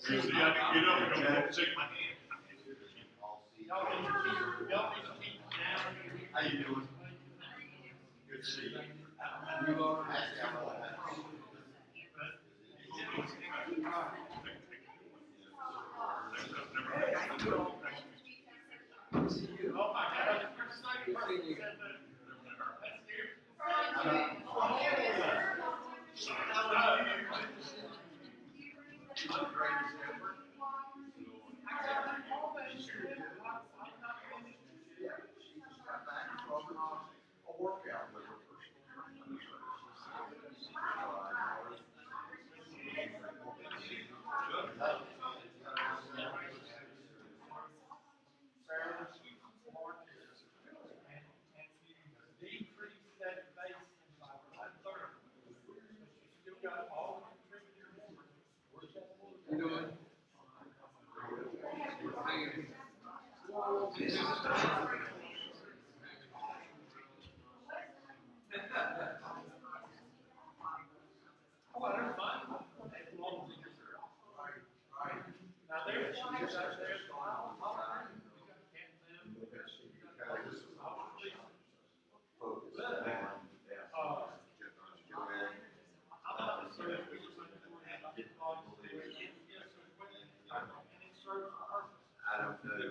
Usually I can get up and go shake my hand. How you doing? Good to see you. Oh my God. A workout with her I don't know.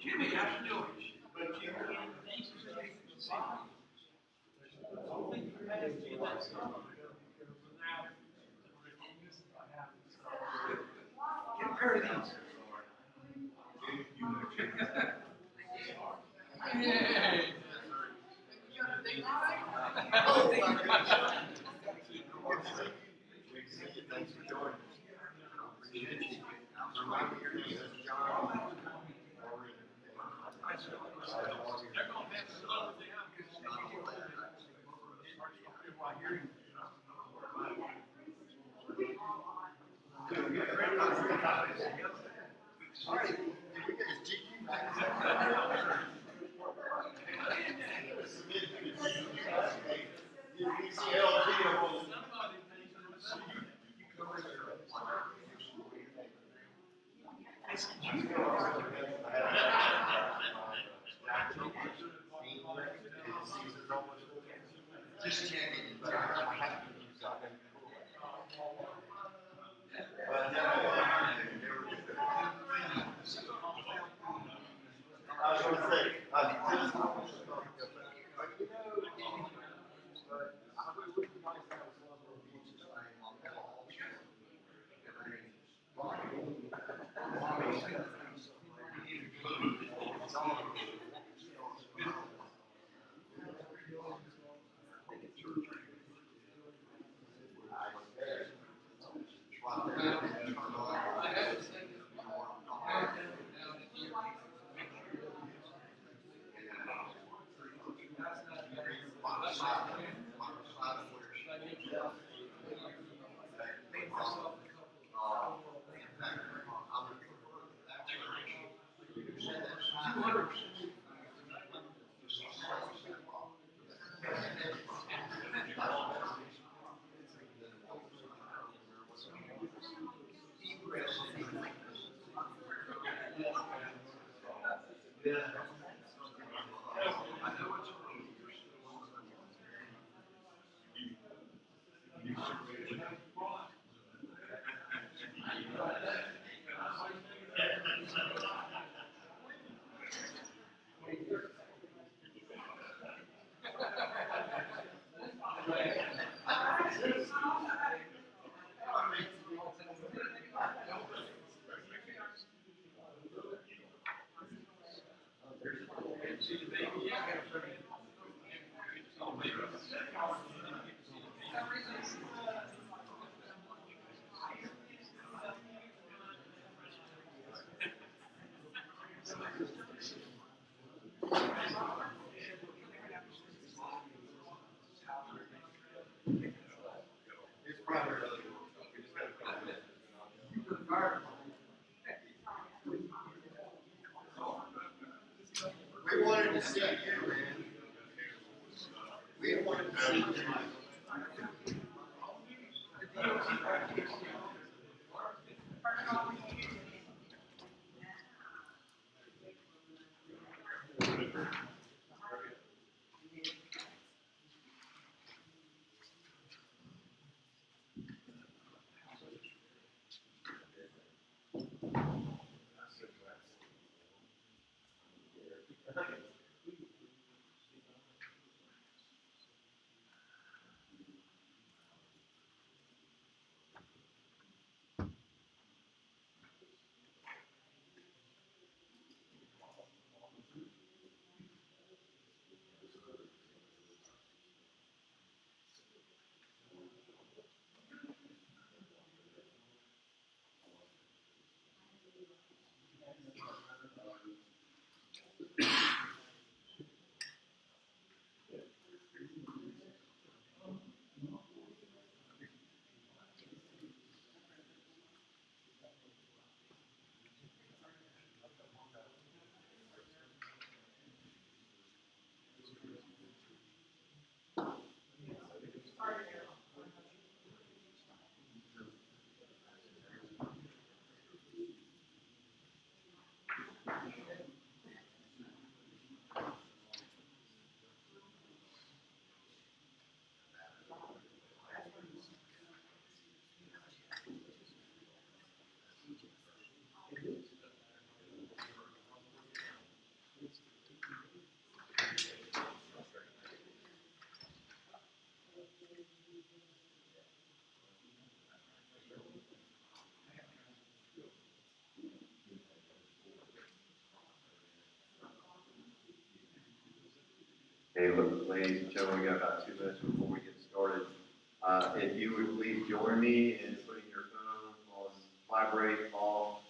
Jimmy, how you doing? Get a pair of these. Hey. Oh, my goodness. Thanks for joining us. Appreciate you. Remind me your name is John. Just checking, but I have to use that. But I was going to say, You put the fire. We wanted to see you, man. We wanted to see you. The DOC part kicks in. Hey, look, ladies and gentlemen, we got about 2 minutes before we get started. If you would please join me in putting your phone on vibrate off.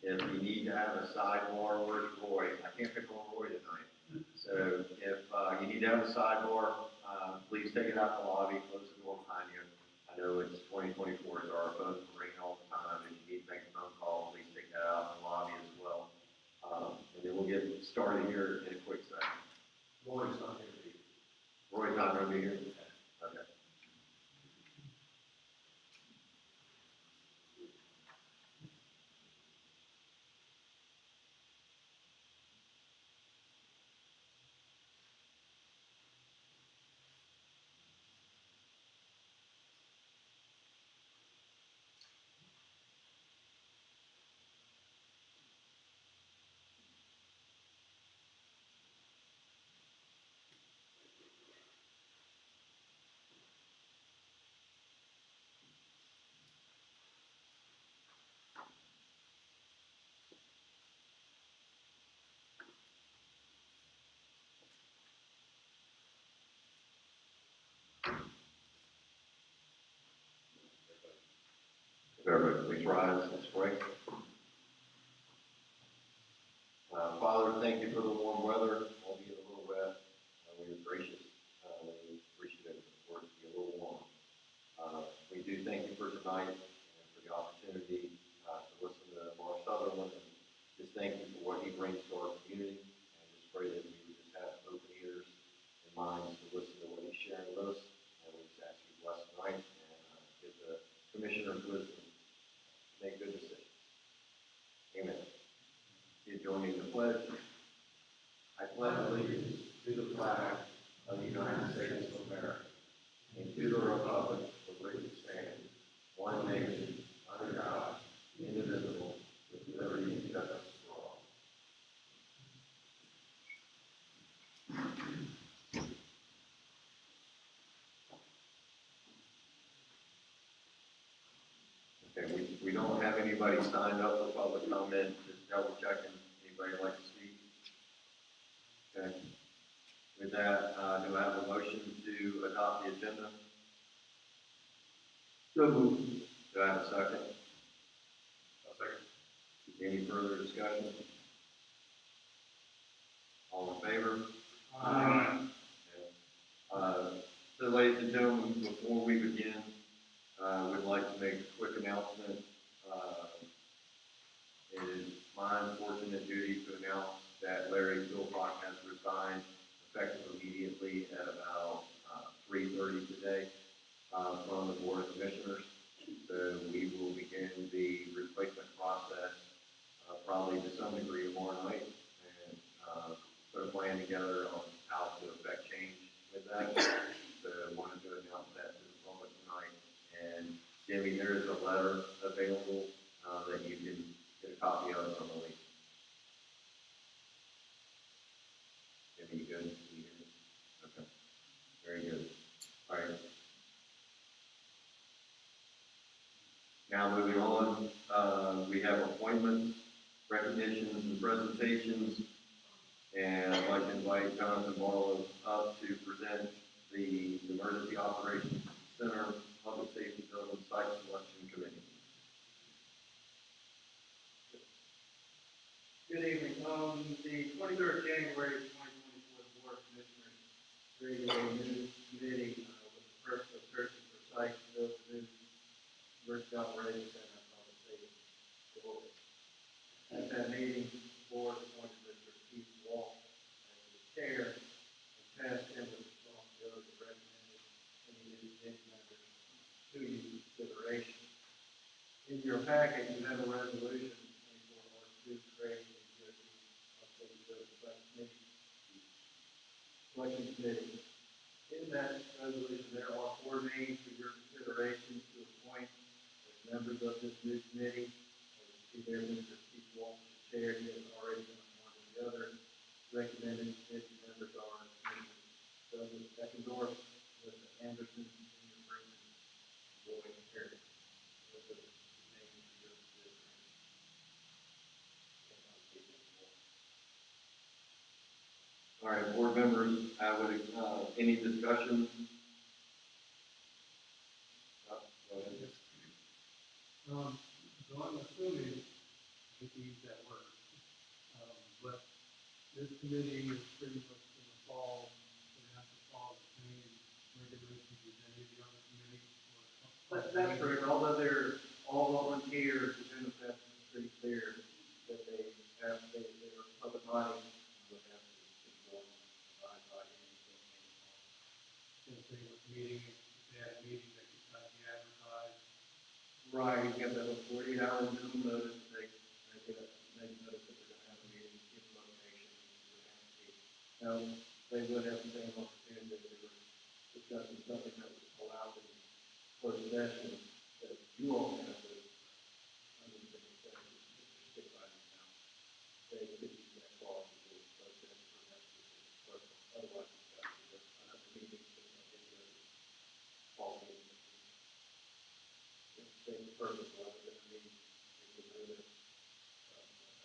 If you need to have a sidebar, where's Roy? I can't pick on Roy tonight. So if you need to have a sidebar, please take it out in the lobby, close the door behind you. I know it's 2024, so our phones are ringing all the time. If you need to make a phone call, please take that out in the lobby as well. And then we'll get started here in a quick second. Roy's not gonna be. Roy's not going to be here? Okay. Everybody, please rise. Let's pray. Father, thank you for the warm weather, albeit a little wet. We are gracious. We appreciate it for it to be a little warm. We do thank you for tonight and for the opportunity to listen to Mark Sutherland. And just thank you for what he brings to our community. And just pray that we would just have open ears and minds to listen to what he's sharing with us. And we just ask you to bless tonight and give the commissioners wisdom to make good decisions. Amen. You join me in the pledge. I pledge allegiance to the flag of the United States of America and to the republic for which it stands, one nation, under God, indivisible, with liberty and justice for all. Okay, we don't have anybody signed up for public comment. Just double checking. Anybody like to speak? Okay. With that, do I have a motion to adopt the agenda? So moved. Do I have a second? A second. Any further discussion? All in favor? Aye. So ladies and gentlemen, before we begin, like to make a quick announcement. It is my unfortunate duty to announce that Larry Philbrock has resigned effective immediately at about 3:30 today from the Board of Commissioners. So we will begin the replacement process probably to some degree tomorrow night and put a plan together on how to affect change with that. So I wanted to announce that to the public tonight. And Jimmy, there is a letter available that you can get a copy of from the link. Jimmy, you good? Can you hear me? Okay. Very good. All right. Now moving on, we have appointments, recognitions, and presentations. And I'd like to invite Jonathan Barlow up to present the Emergency Operations Center Public Safety Building Site Selection Committee. Good evening. The 23rd of January 2024 Board of Commissioners created a new committee with the purpose of searching for sites to build a new emergency operations center public safety building. At that meeting, the board appointed Mr. Keith Walsh as the chair and tasked him with the responsibility of recommending any new committee members to your consideration. In your packet, you have a resolution 24R2 creating the BOC Safety Building Selection Committee. In that resolution, there are 4 names for your consideration to appoint as members of this new committee. As you see there, Mr. Keith Walsh, the chair, he has already been appointed. The other recommended committee members are Mr. Douglas Eckendorf, Mr. Anderson, Junior Freeman, and Lloyd Perry. Those are the names for your consideration. All right, board members, I would, any discussion? Go ahead. So I'm assuming we can use that word, but this committee is pretty much going to follow, going to have to follow the same regulations as any of the other committees. That's correct. Although they're all volunteers, the benefits is pretty clear that they are public body would have to conform and abide by anything. Same thing with meetings, if they have a meeting, they can kind of be advertised. Right, you have to have a 48-hour minimum notice. They notice that they're going to have a meeting, give location, Now, they would have the same opportunity if they were discussing something that was allowed in closed session that you all have to under the session, stick by them now. They could use that clause to do closed session for that specific purpose. Otherwise, it's got to be another meeting, all meetings. Same purpose, rather than a meeting, they could do it,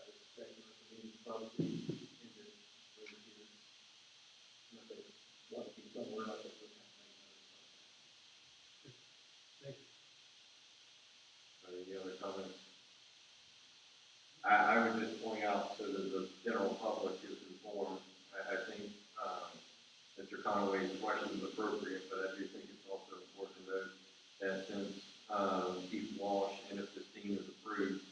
as a segment of the meeting, probably in the here. If they want to be somewhere else, they would have to make notice. Thank you. Any other comments? I would just point out so that the general public is informed. I think Mr. Conway's question is appropriate, but I do think it's also important to note that since Keith Walsh, and if this team is approved,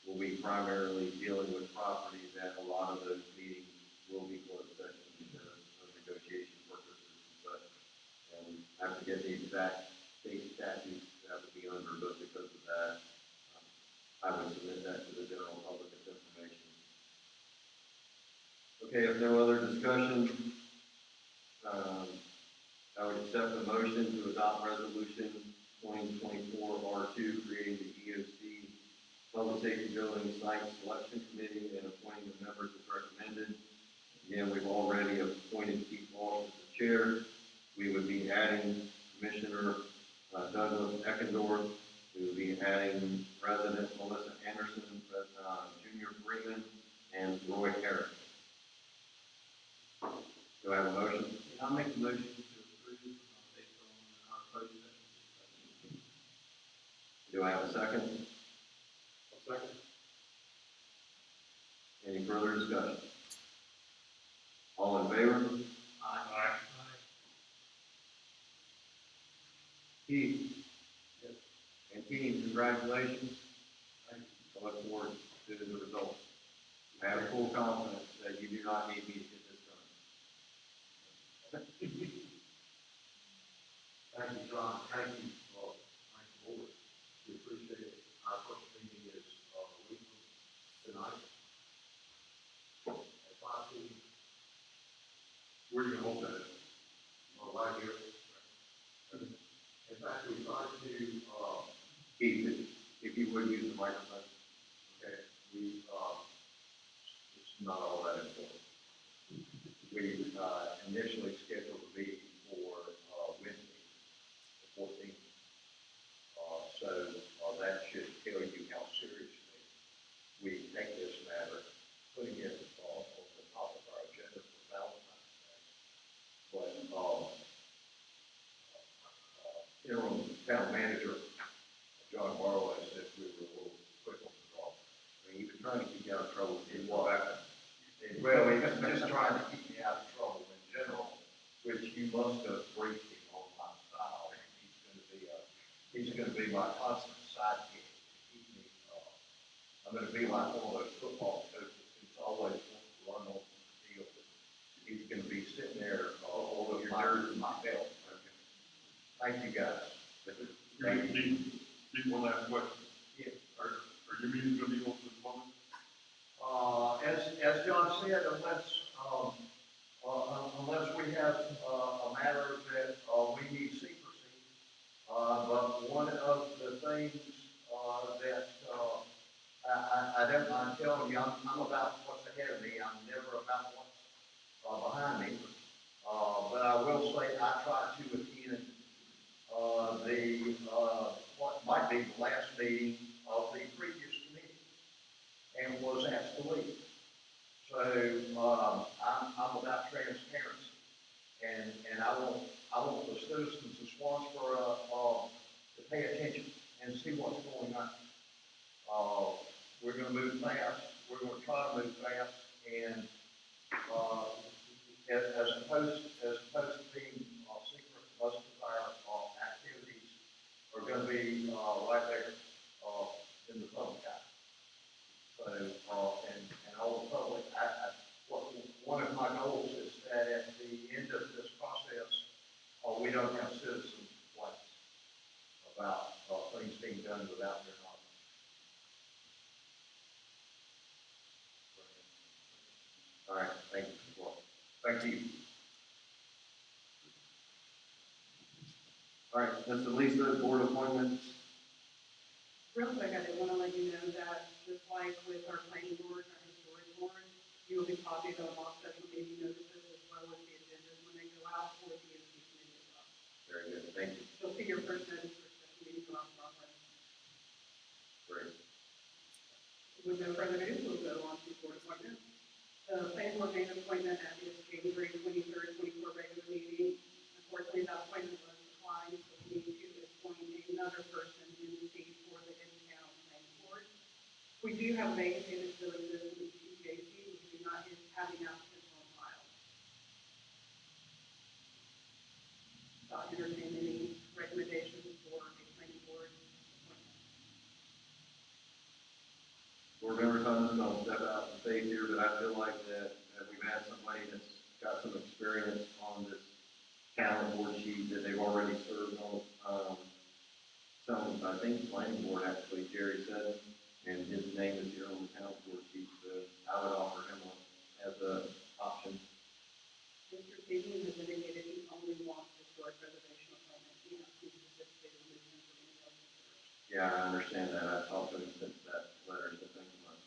will be primarily dealing with property, that a lot of those meetings will be closed session because of negotiation purposes and such. And I forget the exact state statutes that would be under, but because of that, I would submit that to the general public as information. Okay, if no other discussion, I would accept the motion to adopt resolution 2024-R2, creating the EOC Public Safety Building Site Selection Committee and appointing the members as recommended. Again, we've already appointed Keith Walsh as the chair. We would be adding Commissioner Douglas Eckendorf. We would be adding President Melissa Anderson, Junior Freeman, and Roy Harris. Do I have a motion? Yeah, I'll make the motion to approve based on our closed session. Do I have a second? A second. Any further discussion? All in favor? Aye. Keith? Yes. And Keating, congratulations. I look forward to the results. I have full confidence that you do not need me to get this done. Thank you, John. Thank you, thank the board. We appreciate it. Our first meeting is, a week from tonight. At 5 p.m. Where do you hold that? Right here. In fact, we tried to, Keith, if you would use the microphone. okay, it's not all that important. We, initially scheduled a meeting for, Wednesday, the 14th. So, that should tell you how seriously we take this matter, putting it, on the top of our agenda for Valentine's Day. But, interim town manager, John Barlow, said we were a little quick on the draw. I mean, he was trying to keep you out of trouble. Well, he was just trying to keep me out of trouble in general, which you must have briefed him on my style. He's gonna be my constant sidekick to keep me, I'm gonna be like one of those football coaches who's always wants to run on the field. He's gonna be sitting there, holding my belt. Thank you, guys. Need one last question. Yeah. Are your meetings gonna be open to the public? As John said, unless we have, a matter that, we need secrecy, but one of the things, that, I don't mind telling you, I'm about what's ahead of me, I'm never about what's, behind me. But I will say, I try to attend, what might be the last meeting of the previous committee, and was asked to leave. So, I'm about transparency, and I want the citizens of Swansboro, to pay attention and see what's going on. We're gonna move fast, we're gonna try to move fast, and, as opposed to being, secret, most of our, activities are gonna be, right there, in the public eye. So, and all the public, one of my goals is that at the end of this process, we don't have citizen complaints about, things being done without their knowledge. All right, thank you. Well, Thank you. all right, Mr. Lisa, board appointments. Real quick, I did want to let you know that just like with our planning board, our historic board, you will be copied of all special meeting notices as well as the agendas when they go out for the BOC committee as well. Very good, thank you. You'll see your first notice for special meeting go out tomorrow. Great. With no further ado, we'll go on to board appointments. The planning board made an appointment at its January 23rd, 24 regular meeting. Unfortunately, that appointment was declined, so we need to appoint another person in the seat for the in-town planning board. We do have a vacancy that still exists in the BOC. We do not have the applicants on file. So I entertain any recommendations for a planning board appointment. Board members, I'm just gonna step out and say here that I feel like that we've had somebody that's got some experience on this talent board sheet that they've already served on, I think planning board actually, Jerry said, and his name is here on the talent board sheet, so I would offer him as an option. Mr. Stevens has indicated he only wants historic preservation appointment. He has to specifically remove him from any other search. Yeah, I understand that. I've talked to him since that letter has been month.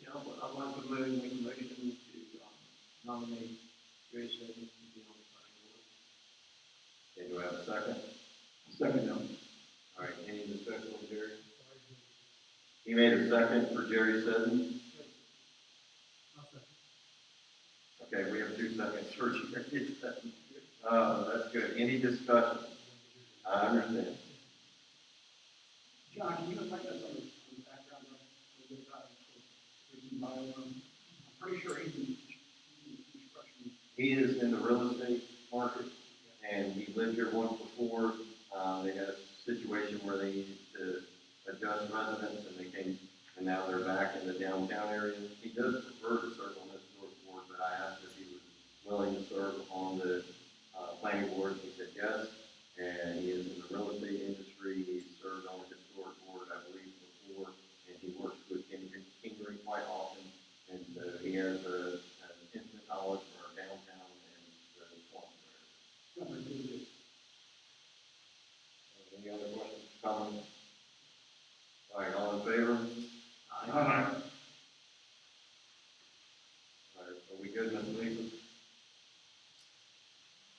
Yeah, I'd like to move, make a motion to, nominate Jerry Stebbins to be on the planning board. Okay, do I have a second? Second, no. All right, any discussion on Jerry? He made a second for Jerry Sutton. Okay, we have 2 seconds for Jerry Sutton. That's good. Any discussion? I understand. John, can you explain us on the background of the I'm pretty sure he's in construction. He is in the real estate market, and he lived here once before. They had a situation where they needed to adjust residents, and they came, and now they're back in the downtown area. He does prefer to serve on this historic board, but I asked if he was willing to serve on the planning board. He said yes, and he is in the real estate industry. He's served on the historic board, I believe, before, and he works with Kingery quite often, and so he has an intimate knowledge of our downtown and the swamp area. Any other questions, comments? All right, all in favor? Aye. All right, are we good, Ms. Lisa?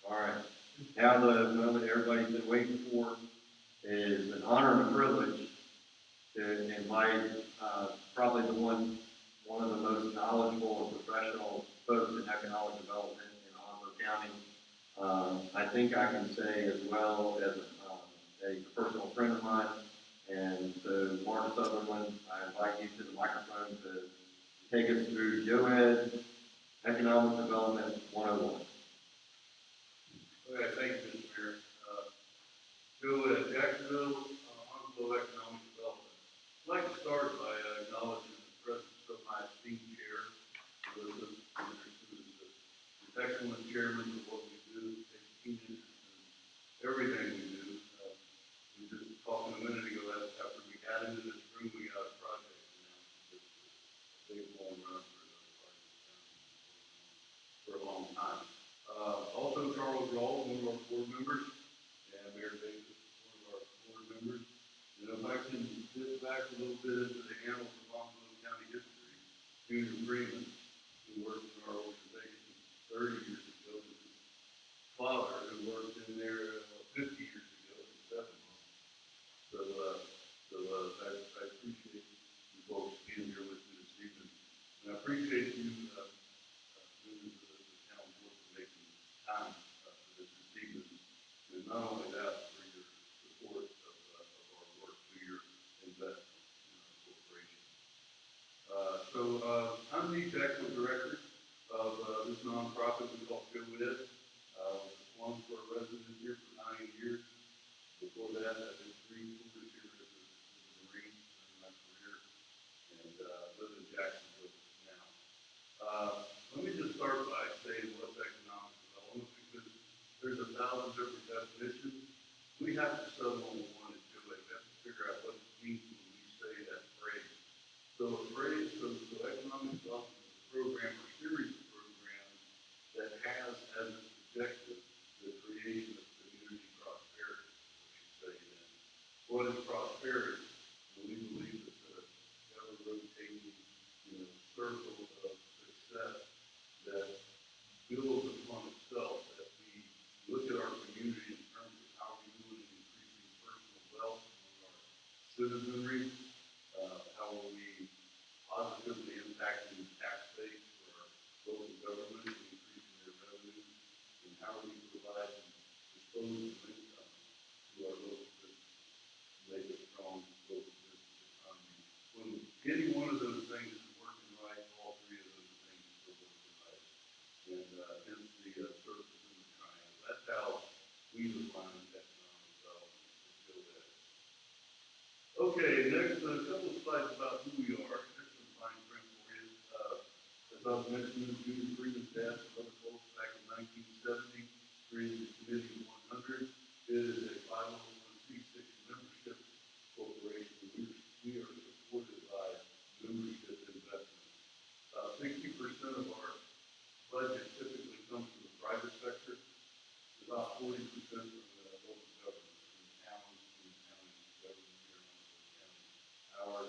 All right, now the moment everybody's been waiting for is an honor and a privilege to invite, probably one of the most knowledgeable and professional folks in economic development in Onslow County. I think I can say as well as a personal friend of mine. And so, Mark Sutherland, I invite you to the microphone to take us through GeoEd Economic Development 101. Okay, thank you, Mr. Mayor. GeoEd, Jacksonville, Onslow Economic Development. I'd like to start by acknowledging the presence of my esteemed chair, Elizabeth, who is the excellent chairman of what we do, takes keen interest in everything we do. We just talked a minute ago, after we got into this room, we got a project announced. It's a big long run for another part of the town for a long time. Also, Charles Rawl, one of our board members, and Mayor Davis, one of our board members. And if I can dip back a little bit into the annals of Onslow County history, Junior Freeman, who worked in our organization 30 years ago, and his father, who worked in there 50 years ago, in 7 months. So I appreciate you folks being here with me this evening. And I appreciate you, members of the town board, for making time for this evening. And not only that, for your support of our work, through your investment in our corporation. I'm the executive director of this nonprofit we call GeoEd. One for a resident here for 9 years. Before that, I did 3 tours here as a Marine in my career, and live in Jacksonville now. Let me just start by saying what's economic development, because there's 1,000 different definitions. We have to settle on one and do it. We have to figure out what it means when we say that phrase. So economic development is a program or series of programs that has as its objective the creation of community prosperity, what you say then. What is prosperity? We believe it's a ever-rotating, circle of success that builds upon itself, that we look at our community in terms of how we're doing in increasing personal wealth among our citizenry, how are we positively impacting the tax base for our local government, increasing their revenues, and how we provide disposable income to our local businesses, make a strong local business economy. When any one of those things is working right, all 3 of those things are working right. And hence the circles in the triangle. That's how we define economic development at GeoEd. Okay, next, a couple of slides about who we are. Here's some fine print for you. As I was mentioning, Junior Freeman's death, other folks back in 1970, created the Committee 100. It is a 501c6 membership corporation. We are supported by membership investments. 60% of our budget typically comes from the private sector. About 40% from the local government, from the towns, from the county government here in Onslow County. Our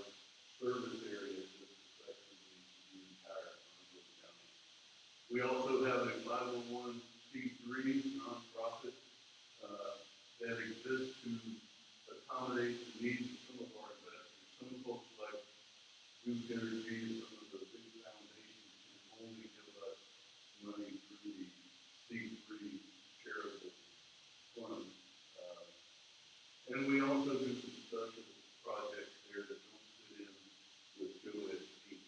service area is effectively the entire Onslow County. We also have a 501c3 nonprofit that exists to accommodate the needs of some of our investors. Some folks like Duke Energy and some of the big foundations can only give us money through the C3 charitable fund. And we also do some special projects there that don't fit in with GeoEd team,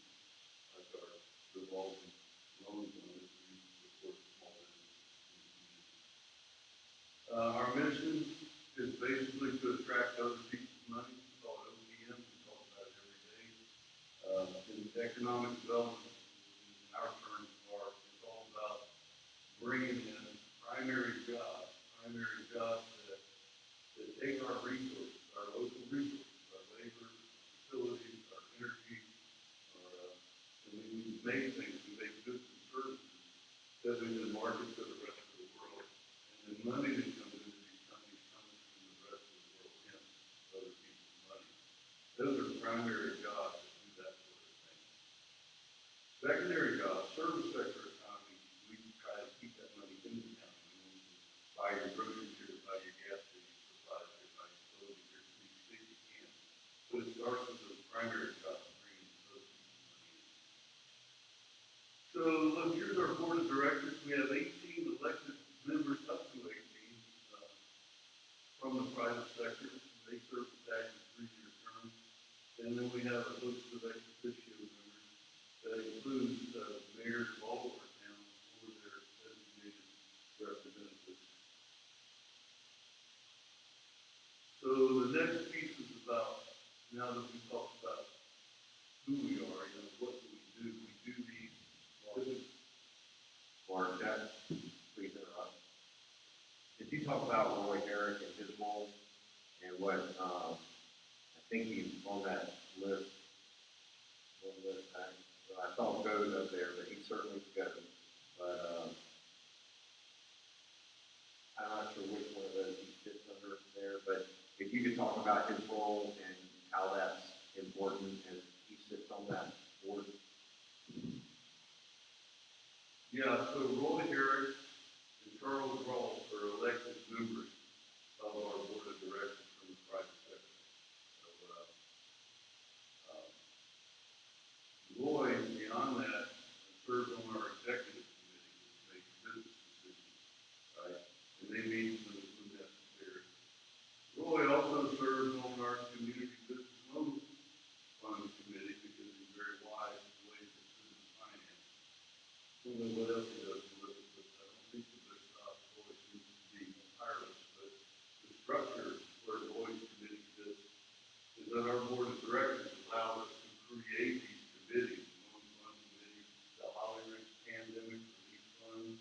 like our revolving loan fund that we support small businesses. Our mission is based usually to attract other people's money, we call it OPM, we talk about it every day. And economic development, in our terms, it's all about bringing in primary jobs that take our resources, our local resources, our labor, facilities, our energy, and we make things, we make goods and services that we can market to the rest of the world. And the money that comes into these companies comes from the rest of the world, hence other people's money. Those are primary jobs that do that sort of thing. Secondary jobs, service sector economy, we try to keep that money in the county. You buy your groceries here, buy your gas station supplies here, buy utilities here, to the extent you can. But it starts with those primary jobs, bringing those people's money in. So look, here's our board of directors. We have 18 elected members, up to 18, from the private sector. They serve a staggered 3-year term. And then we have a host of ex officio members that includes mayors of all of our towns or their designated representatives. So the next piece is about, now that we've talked about who we are, what do we do? We do these. Mark, please interrupt. Did you talk about Roy Herrick and his role and what, I think he's on that list, I saw Go's up there, but he certainly goes. But, I'm not sure which one of those he fits under there, but if you could talk about his role and how that's important as he sits on that board. Yeah, so Roy Herrick and Charles Rawls are elected members of our board of directors from the private sector. So, Roy, beyond that, serves on our executive committee, which makes business decisions, right? And they meet when necessary. Roy also serves on our community business loan fund committee because he's very wise in the ways of business finance. I don't know what else he does with it, but I don't think the best job Roy seems to be tireless. But the structure where Roy's committee sits is that our board of directors allows us to create these committees, loan fund committee, the Holly Ridge Pandemic Relief Fund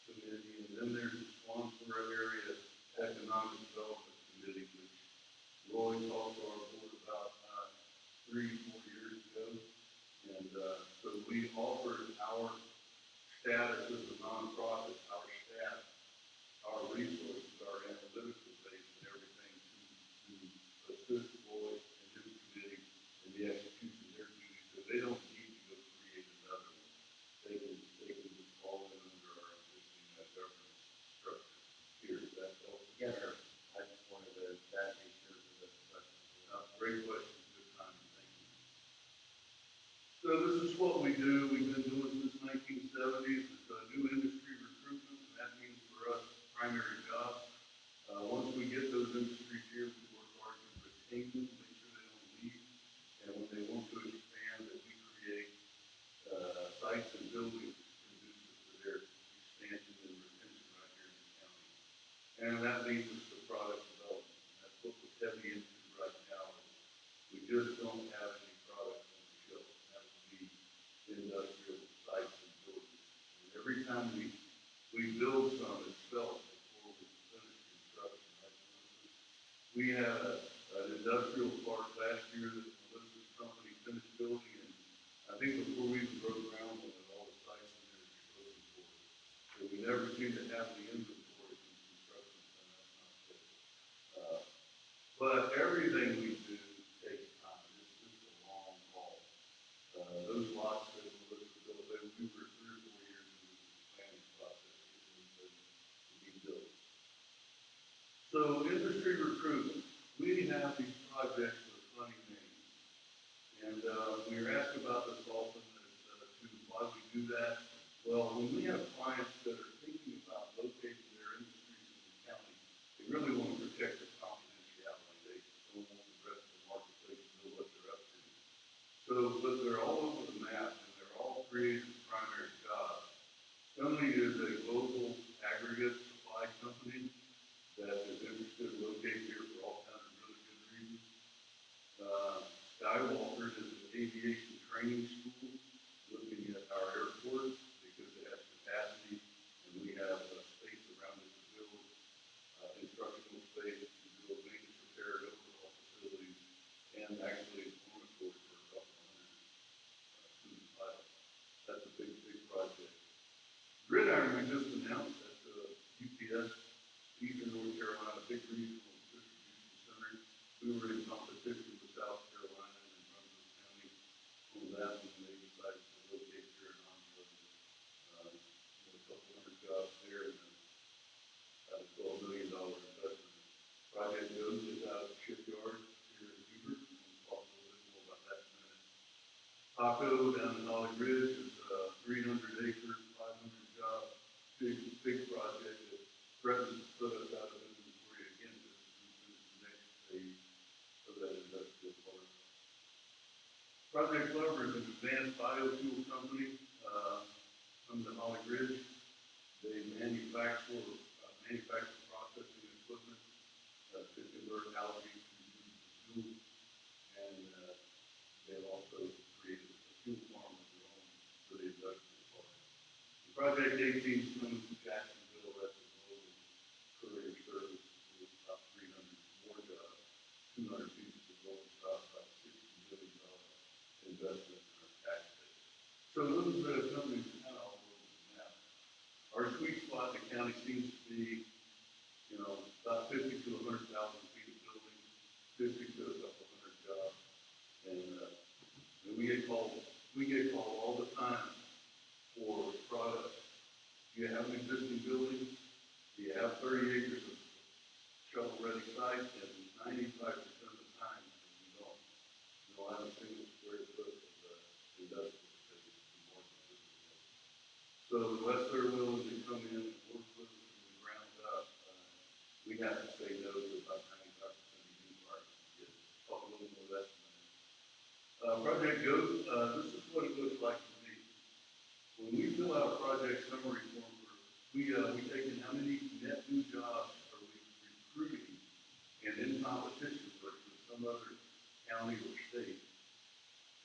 committee, and then there's the Swansboro Area Economic Development Committee, which Roy talked to our board about 3-4 years ago. And so we offered our status as a nonprofit, our staff, our resources, our analytical base and everything to assist Roy and his committee in the execution of their duties. So they don't need to go create another one. They can just fall in under our existing governance structure. Here, that's all. Yes, sir. I just wanted to, that make sure that the question. Great question, good time, thank you. So this is what we do. We've been doing since 1970s. It's a new industry recruitment, and that means for us primary jobs. Once we get those industries here, we work hard to retain them, make sure they don't leave, and when they want to expand, that we create sites and buildings conducive to their expansion and retention right here in the county. And that leads us to product development. And that's what we're heavy into right now. We just don't have any products on the shelf. That would be industrial sites and buildings. And every time we build some, it's felt before we finish construction. Right? We had an industrial park last year that Melissa's company finished building, and I think before we even broke ground on it, all the sites in there were spoken for. So we never seem to have the inventory from construction, and that's not good. But everything we do takes time. It's just a long haul. Those lots that Melissa built, we were 3 or 4 years into the planning process getting them to be built. So industry recruitment. We have these projects with funny names. And we were asked about this often to why we do that. Well, when we have clients that are thinking about locating their industries in the county, they really want to protect their confidentiality. They don't want the rest aviation training school, looking at our airport, because it has capacity, and we have space around it to build instructional space, to build maintenance, repair, and overhaul facilities, and actually dormitories for a couple hundred student pilots. That's a big, big project. Gridiron, we just announced at the UPS, Eastern North Carolina, big regional distribution center. We were in competition with South Carolina and Brunswick County on that one, and they decided to locate here in Onslow. A couple hundred jobs there, and about a $12 million investment. Project goes is out of the shipyard here in Hubert, and we'll talk a little bit more about that in a minute. Taco down in Holly Ridge is a 300 acre, 500 job, big project that threatens to put us out of inventory again, just as we finish the next phase of that industrial park. Project Clover is an advanced biofuel company, from the Holly Ridge. They manufacture processing equipment, to convert algae to fuel, and, they've also created a fuel farm of their own for the industrial park. Project 18 is coming to Jacksonville. That's a global courier service with about 300 more jobs, 200 pieces of rolling stock, about $60 million investment in our tax base. So those companies are kind of all over the map. Our sweet spot in the county seems to be, about 50 to 100,000 feet of buildings, 50 to a couple hundred jobs, and we get called all the time for products. Do you have an existing building? Do you have 30 acres of shovel-ready site? And 95% of the time, we don't. We don't have a single square foot of industrial space to market this world. So unless they're willing to come in and work with us from the ground up, we have to say no to about 95% of the new parts. Talk a little more of that in a minute. Project GOAT, this is what it looks like to me. When we fill out a project summary form, we take in how many net new jobs are we recruiting and in competition with some other county or state.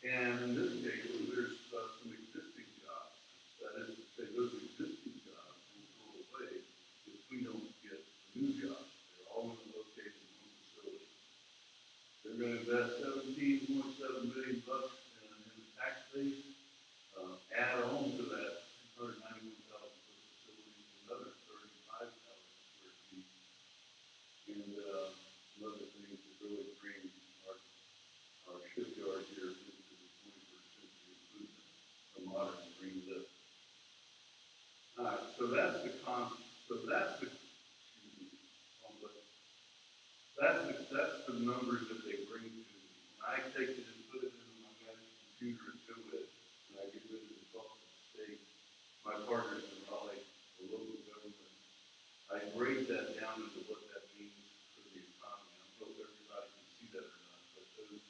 And in this case, there's some existing jobs. That is to say, those existing jobs will go away if we don't get a new jobs. They're all going to locate in one facility. They're going to invest $17.7 million in the tax base. Add on to that 291,000 foot facility, another 35,000 square feet, and some other things to really bring our shipyard here into the 21st century improvement, a modern marine lift. All right, so that's the that's the numbers that they bring to me. When I take it and put it into my magic computer and do it, and I get rid of the cost of the state, my partners in Raleigh, the local government, I break that down into what that means for the economy. I don't know if everybody can see that or not, but those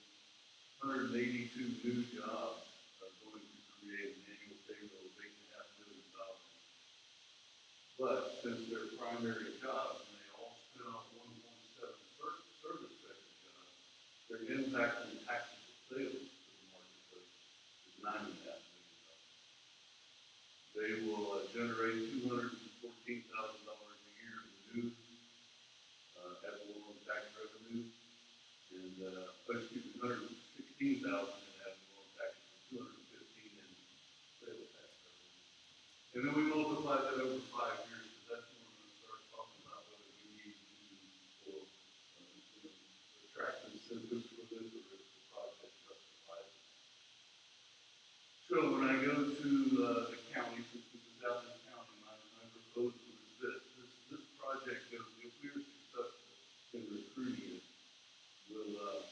182 new jobs are going to create an annual payroll of $8.5 million. But since they're primary jobs and they all spin off 1.7 service sector jobs, their impact on taxable sales to the marketplace is $9.5 million. They will generate $214,000 a year in new ad valorem tax revenue, and $116,000 in ad valorem tax, 215 in sales tax revenue. And then we multiply that over 5 years, because that's when we're going to start talking about whether we need to attract incentives for this, or if the project justifies it. So when I go to the county, since this is out in the county, my proposal is this project goes, if we are successful in recruiting it, will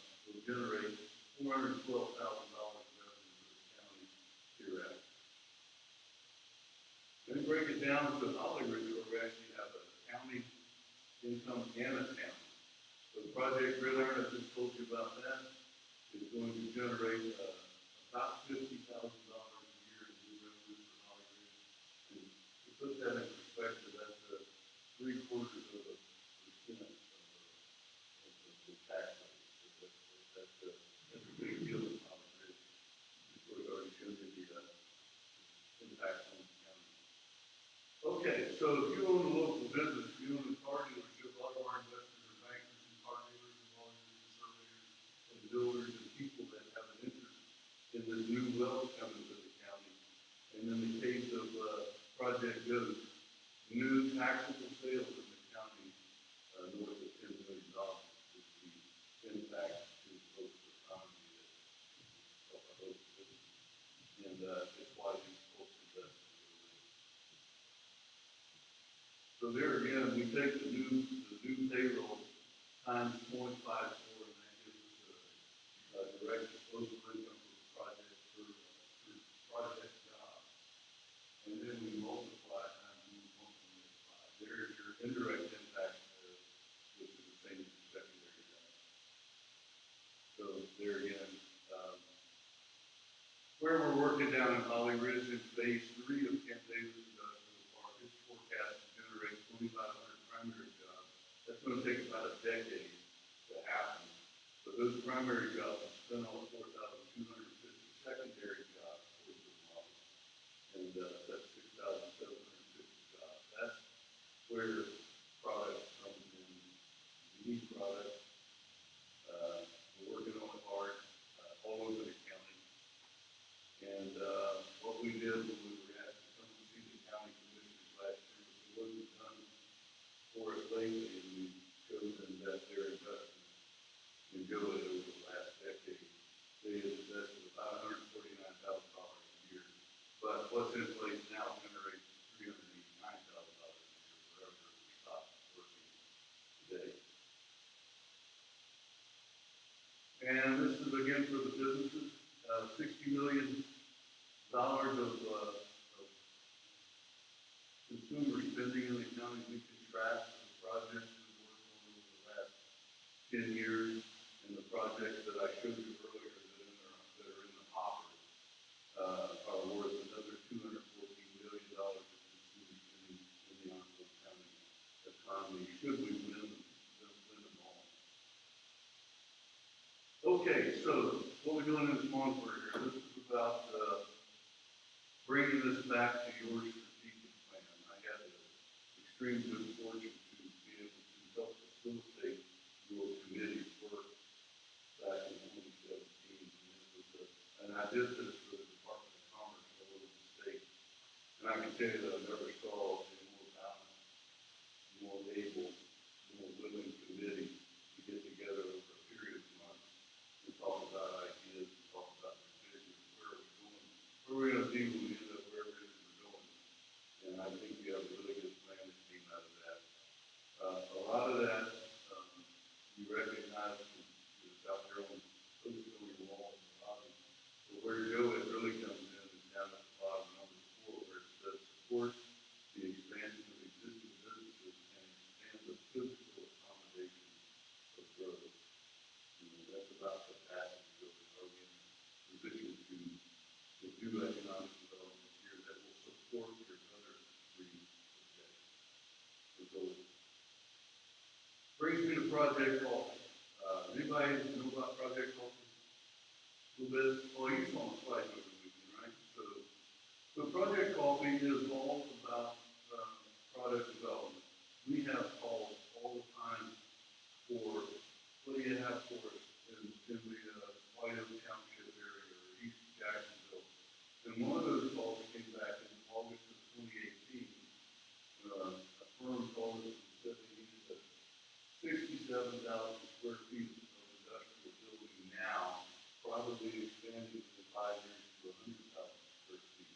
generate $412,000 revenue for the county hereafter. Then break it down to Holly Ridge, where we actually have a county income and a county. So Project Gridiron, I just told you about that, is going to generate about $50,000 a year in new revenue for Holly Ridge. And to put that in perspective, that's 3/4 of the percent of the tax rate. So that's a big deal in Holly Ridge. so if you own a local business, if you own a car dealership, a lot of our investors are bankers and car dealers and lawyers and surveyors and builders and people that have an interest in this new wealth coming to the county. And in the case of, Project Goat, new taxable sales in the county, north of $10 million is the impact to the local economy of our local business. And, it's why these folks invest in real estate. So there again, we take the new payroll times 0.54, and that gives us a direct disposable income for project job. And then we multiply times 1.185. There's your indirect impact, which is the same as the secondary job. So there again, where we're working down in Holly Ridge in phase 3 of Camp Davis Industrial Park, it's forecast to generate 2,500 primary jobs. That's going to take about a decade to happen. But those primary jobs will spin on 4,250 secondary jobs towards the model. And that's 6,750 jobs. That's where product comes in. We need product. We're working on it hard all over the county. And what we did when we were asked to come and see the county commissioners last year was it wasn't done for us lately, and we've chosen that their investment in GoAhead over the last decade. They have invested about $149,000 a year. But what's in place now generates $389,000 a year wherever it stops working today. And this is again for the businesses, $60 million of consumer spending in the county we can track for the projects we've worked on over the last 10 years, and the projects that I showed you earlier that are in the hopper are worth another $214 million of consumer spending in the Onslow County economy, should we win them all. Okay, so what we're doing in this Monfort here, this is about bringing this back to your strategic plan. I had the extreme good fortune to be able to help facilitate your committee's work back in 2017. And I did this for the Department of Commerce all over the state. And I can tell you that I never saw a more balanced, more able, more willing committee to get together over a period of months and talk about ideas, and talk about their vision, where are we going, where we're going to be when we end up wherever it is we're going. And I think we have a really good plan that came out of that. A lot of that you recognize is out there on the wall in the bottom. But where GoAhead really comes in is down at the bottom, number 4, where it says support the expansion of existing businesses and expand the physical accommodation of growth. That's about capacity. Are we in a position to do economic development here that will support your other 3 objectives? Brings me to Project Coffee. Anybody know about Project Coffee? A little bit? Well, you saw the slide over the weekend, right? So Project Coffee is all about product development. We have calls all the time for, what do you have for us in the White Oak Township area or East Jacksonville? And one of those calls came back in August of 2018. A firm called us and said they needed 67,000 square feet of industrial building now, probably expanding in 5 years to 100,000 square feet.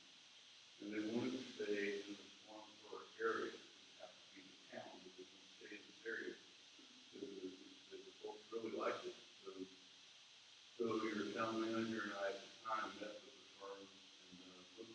And they wanted to stay in the Swansboro area. It didn't have to be the town, but they wanted to stay in this area. The folks really liked it. So your town manager and I at the time met with the firm and looked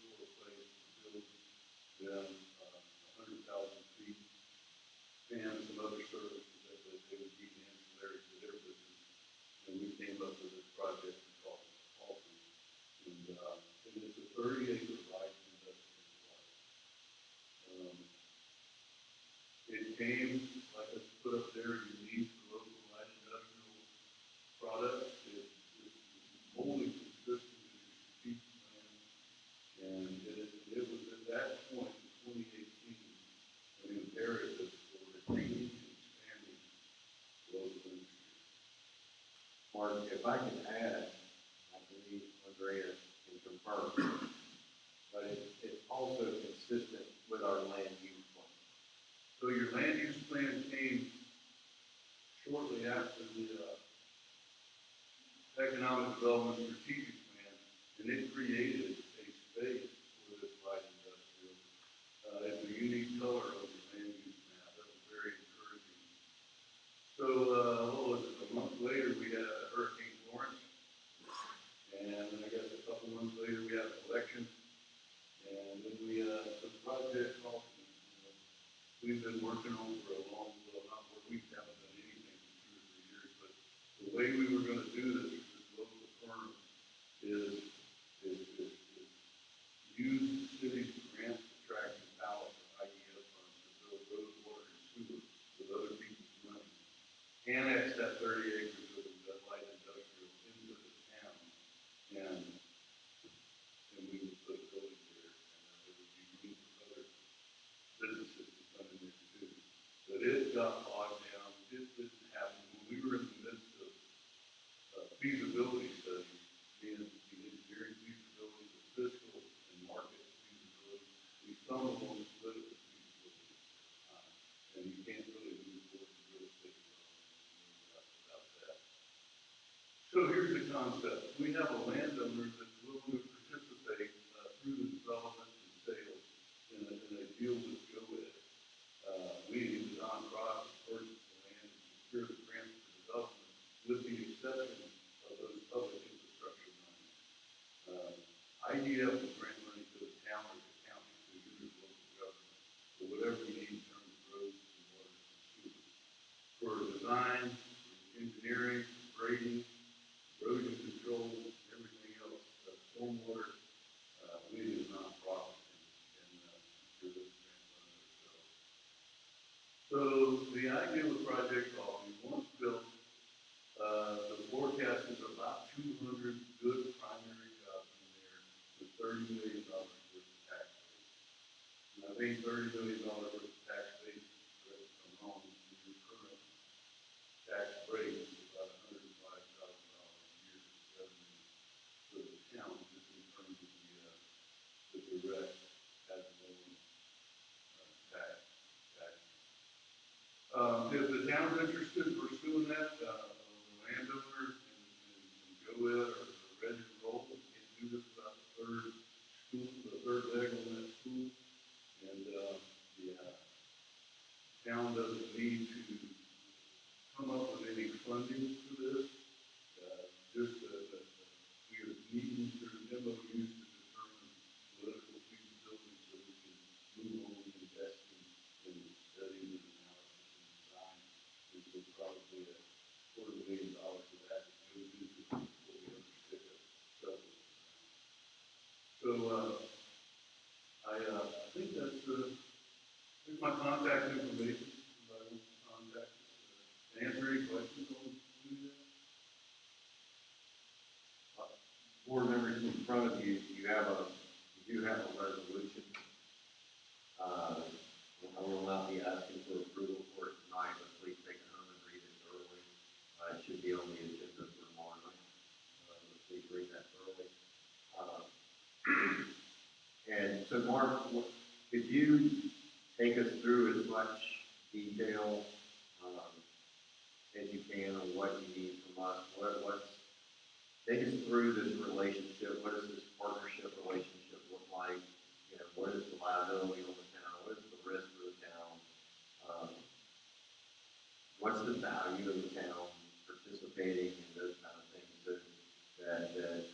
Mark, if I can add, I believe Andrea can confirm, but it's also consistent with our land use plan. So your land use plan came shortly after the, economic development strategic plan, and it created a space for this light industrial. It's a unique color of the land use map. That was very encouraging. So, what was it, a month later, we had Hurricane Florence, and then I guess a couple months later, we had an election, and then we, the project off, we've been working on for a long, well, not where we haven't done anything for 2 or 3 years, but the way we were gonna do this with this local firm is use the city's grant attraction power for IDF funds to build road, water, and sewer with other people's money. Annex that 30 acres of that light industrial into the town, and we would put a building there, and there would be room for other businesses to come in there too. But it got bogged down, it didn't happen. When we were in the midst of feasibility studies, being the engineering feasibility, the fiscal and market feasibility, we stumbled on the split of the feasibility. And you can't really move forward in real estate development without that. So here's the concept. We have a landowner that's willing to participate through the development and sales in a deal with GoEd. We, the nonprofit, purchase the land and secure the grants for development with the exception of those public infrastructure money. IDF will grant money to the town or the county, to your local government, for whatever you need in terms of roads and water and sewer. For design, for engineering, for grading, erosion control, everything else, stormwater, we as a nonprofit can secure those grant funds ourselves. So the idea of the project coffee, once built, the forecast is about 200 good primary jobs in there with $30 million worth of tax base. And I think $30 million worth of tax base, correct if I'm wrong, in your current tax rate is about $105,000 a year revenue for the town, just in terms of the direct ad valorem tax. If the town's interested in pursuing that, the landowner and GoEd are ready to roll. We can do this about the third leg on that school. And the town doesn't need to come up with any funding for this. Just we are meeting through MOUs to determine political feasibility so we can move on with investing in studying and analysis and design. Which is probably $250,000 of that that goes into before we ever stick a shovel. So I think here's my contact information. Somebody wants to contact us. Answer any questions on that? Board members, in front of you, you do have a resolution. I will not be asking for approval for it tonight, but please take it home and read it thoroughly. It should be on the agenda for tomorrow night. Please read that thoroughly. And so, Mark, could you take us through as much detail as you can on what you need from us? Take us through this relationship. What does this partnership relationship look like? You know, what is the liability on the town? What is the risk for the town? What's the value of the town participating in those kind of things so that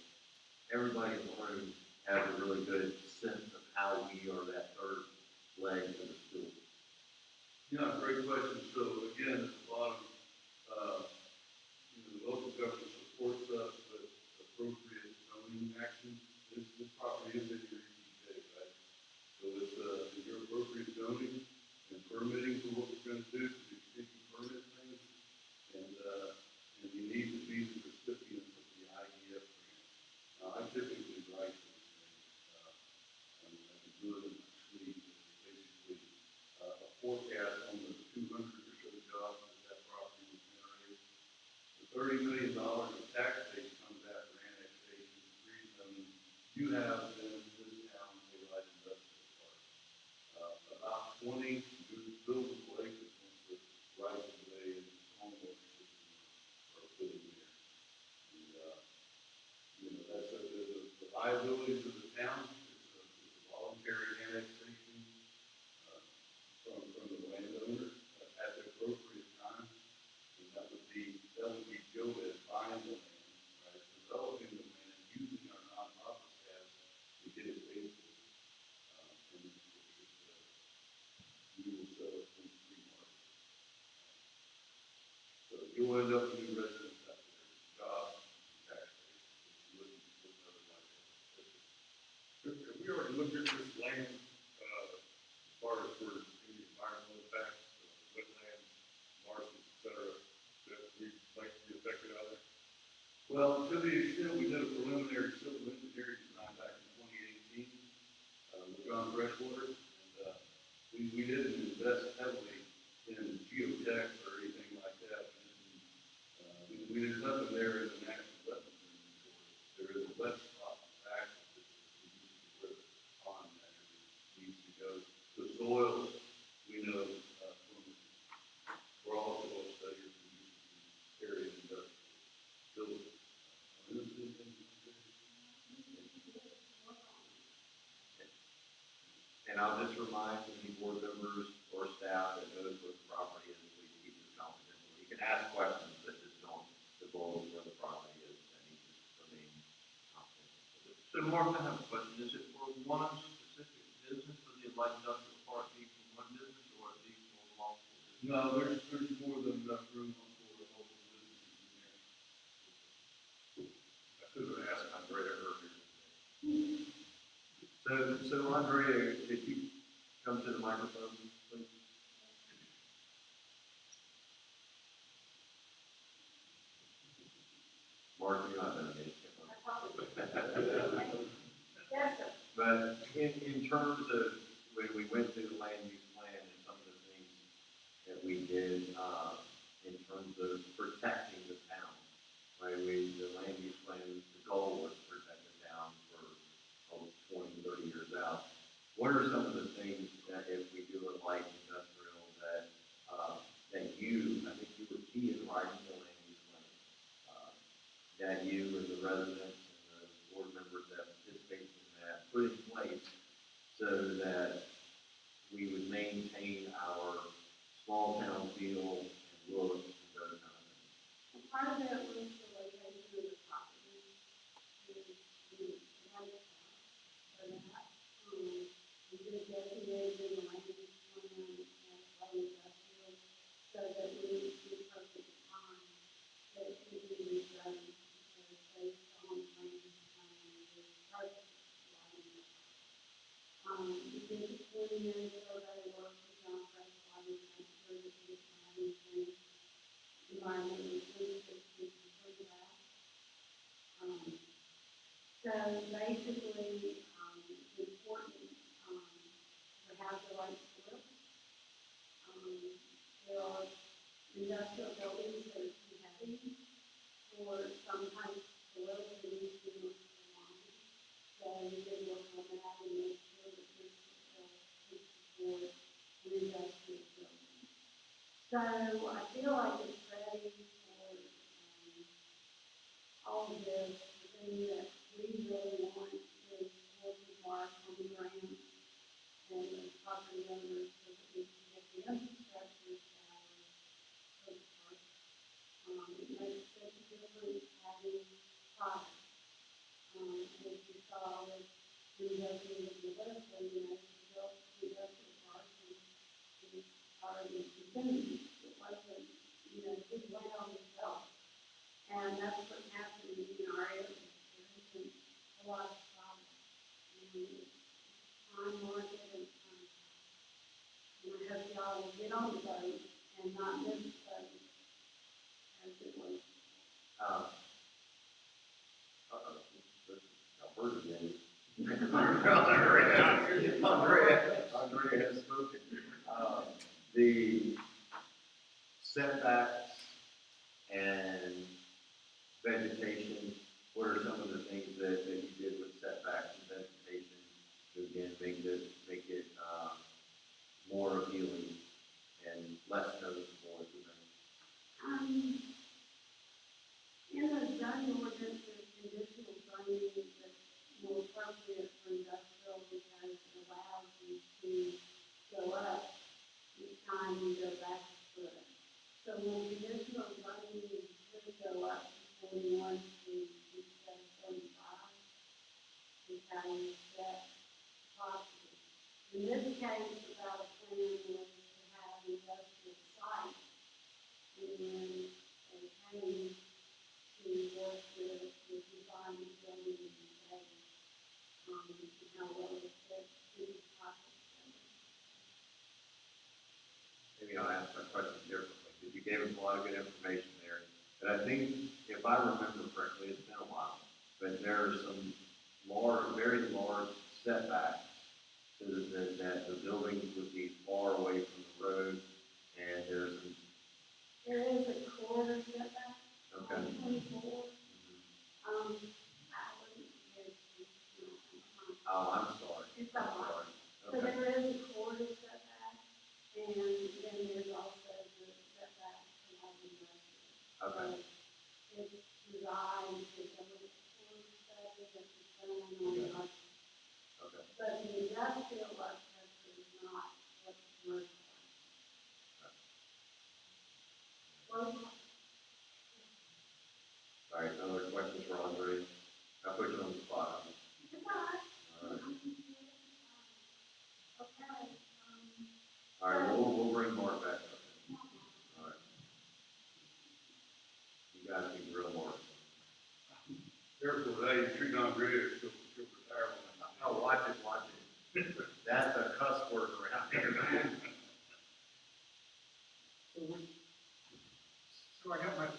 everybody in the room has a really good sense of how we are that third leg of the stool? Yeah, great question. So again, at the bottom, the local government supports us with appropriate zoning action. This property is in your ETJ, right? So it's your appropriate zoning and permitting for what we're going to do to the extent you permit things, and you need to be the recipient of the IDF grant. Now, I typically write those things. million of tax base comes after annexation, you have in this town a light industrial park. About 20 buildable acres once the right of way and stormwater system are put in there. And, that's the liability to the town. It's a voluntary annexation, from the landowner at the appropriate time. And that would be Joe as buying the land, right, developing the land, using our nonprofit staff to get it paid for. And of course, we will sell it in the free market. So you'll end up with new residents out there, jobs, tax base, living other life. Have we already looked at this land, as far as for any environmental impacts, wetlands, marshes, et cetera, that we might be affected out there? Well, to the extent we did a preliminary civil engineering design back in 2018, with John Freshwater, and, we didn't invest heavily in geotech or anything like that. There's nothing there in the national wetlands inventory. There is a wet spot in the back of this, where the pond actually needs to go. The soils, we know, for all soil studies, we use area industrial buildings. And I'll just remind any board members or staff that knows where the property is, please keep this confidential. You can ask questions, but just don't divulge where the property is, and you just remain confidential. So Mark, I have a question. Is it for one specific business, or the light industrial park be for one business, or is it for multiple businesses? No, there's more than enough room for the whole business in there. I should have asked Andrea earlier. So Andrea, if you come to the microphone, please. Mark, you're not done yet. Yes, sir. But in terms of when we went through the land use plan and some of the things that we did, in terms of protecting the town, right? The land use plan, the goal was to protect the town for 20, 30 years out. What are some of the things that if we do a light industrial that, that you, I think you were key in writing the land use plan, that you and the residents and the board members that participate in that put in place so that we would maintain our small town feel and look and those kind of things? And part of that was the location of the property. We did designate in the land use plan as light industrial, so that we perfect time that it could be rezoned, based on land use plan and the perfect light industrial. We did the preliminary survey work with John Freshwater to make sure that this land use plan environmentally inclusive to complete that. So basically, it's important to have the right soil. There are industrial buildings that are too heavy for some type of soil that needs to be along. So we did work on that and make sure that this soil could support an industrial building. So I feel like it's ready for all of this. The thing that we really want is work with Mark on the grant and the property owners so that we can get the infrastructure established for the park. It makes such a difference having products. As you saw with investing in the West, we built the park and already continued. It wasn't, did well on itself. And that's what happened in our area. There isn't a lot of products. And it's time market and time. And I hope y'all will get on the boat and not miss the boat as it was. Andrea has spoken. The setbacks and vegetation, what are some of the things that you did with setbacks and vegetation to again make it more appealing and less noticeable as we know? In the zoning ordinance, there's conditional zoning that's more appropriate for industrial because it allows you to go up each time you go back a foot. So when conditional zoning is going to go up to 41 feet instead of 35, is how you set property. In this case, about a plan was to have industrial site, and then they came to work with design and building and say, how well it fits to the project. Maybe I'll ask my question differently, because you gave us a lot of good information there. And I think, if I remember correctly, it's been a while, but there are some very large setbacks so that the buildings would be far away from the road, and there's some. There is a corridor setback Okay. on 24. I wouldn't Oh, I'm sorry. It's all right. Sorry. So Okay. there is a corridor setback, and then there's also the setback to have industrial. Okay. So it's designed to limit the corridor setback that's shown on the budget. Okay. But the industrial architecture is not what's commercial. Well, All right, other questions for Andre? I put you on the spot. it's all right. All right. Okay, All right, we'll bring Mark back up. All right. You guys can grill Mark. Careful, how you treat Andrea, she'll retire one. Oh, watch it. That's a cuss word around here, man. So I got my, I'm